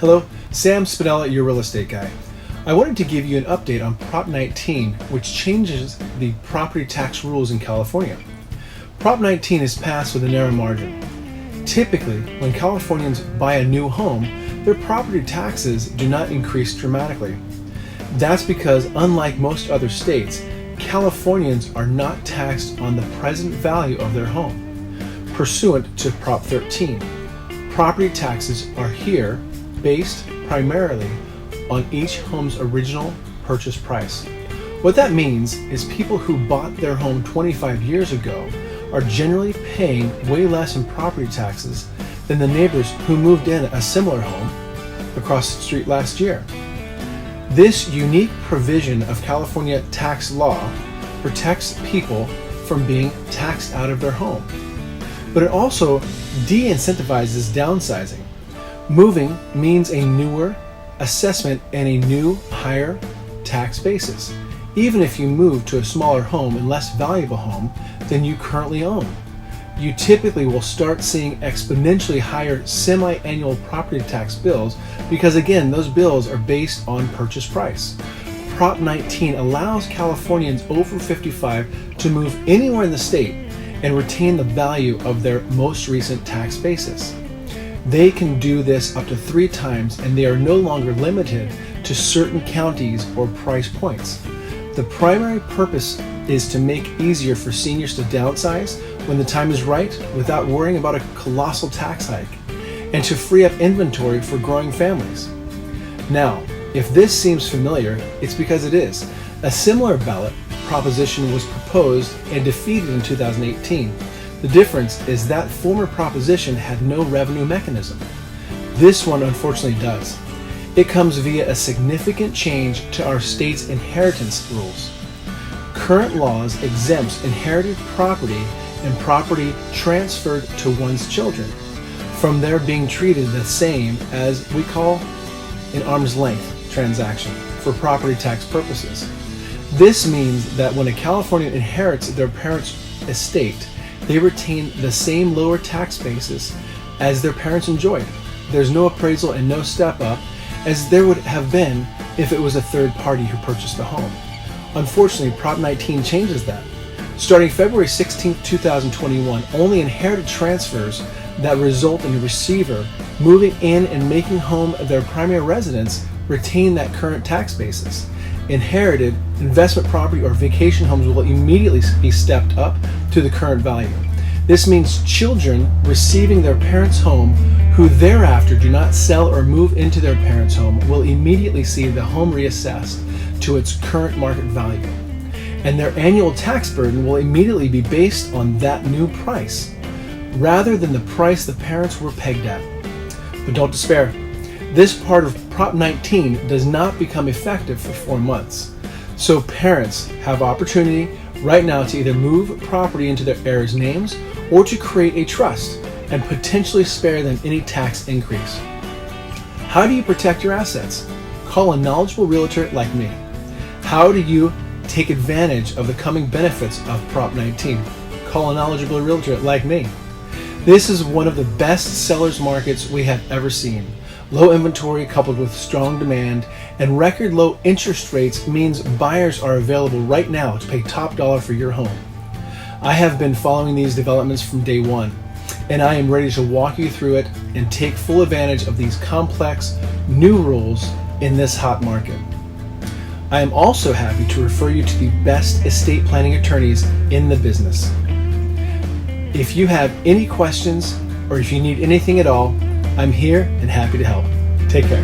Hello, Sam Spinella, your real estate guy. I wanted to give you an update on Prop 19, which changes the property tax rules in California. Prop 19 is passed with a narrow margin. Typically, when Californians buy a new home, their property taxes do not increase dramatically. That's because, unlike most other states, Californians are not taxed on the present value of their home. Pursuant to Prop 13, property taxes are here based primarily on each home's original purchase price. What that means is people who bought their home 25 years ago are generally paying way less in property taxes than the neighbors who moved in a similar home across the street last year. This unique provision of California tax law protects people from being taxed out of their home. But it also de-incentivizes downsizing. Moving means a newer assessment and a new, higher tax basis, even if you move to a smaller home and less valuable home than you currently own. You typically will start seeing exponentially higher semi-annual property tax bills because, again, those bills are based on purchase price. Prop 19 allows Californians over 55 to move anywhere in the state and retain the value of their most recent tax basis. They can do this up to 3 times, and they are no longer limited to certain counties or price points. The primary purpose is to make it easier for seniors to downsize when the time is right without worrying about a colossal tax hike, and to free up inventory for growing families. Now, if this seems familiar, it's because it is. A similar ballot proposition was proposed and defeated in 2018. The difference is that former proposition had no revenue mechanism. This one unfortunately does. It comes via a significant change to our state's inheritance rules. Current laws exempts inherited property and property transferred to one's children from their being treated the same as we call an arm's length transaction for property tax purposes. This means that when a Californian inherits their parents' estate, they retain the same lower tax basis as their parents enjoyed. There's no appraisal and no step up as there would have been if it was a third party who purchased the home. Unfortunately, Prop 19 changes that. Starting February 16, 2021, only inherited transfers that result in a receiver moving in and making home their primary residence retain that current tax basis. Inherited investment property or vacation homes will immediately be stepped up to the current value. This means children receiving their parents' home who thereafter do not sell or move into their parents' home will immediately see the home reassessed to its current market value. And their annual tax burden will immediately be based on that new price, rather than the price the parents were pegged at. But don't despair. This part of Prop 19 does not become effective for 4 months. So parents have opportunity right now to either move property into their heirs' names or to create a trust and potentially spare them any tax increase. How do you protect your assets? Call a knowledgeable realtor like me. How do you take advantage of the coming benefits of Prop 19? Call a knowledgeable realtor like me. This is one of the best sellers markets we have ever seen. Low inventory coupled with strong demand and record low interest rates means buyers are available right now to pay top dollar for your home. I have been following these developments from day one, and I am ready to walk you through it and take full advantage of these complex new rules in this hot market. I am also happy to refer you to the best estate planning attorneys in the business. If you have any questions or if you need anything at all, I'm here and happy to help. Take care.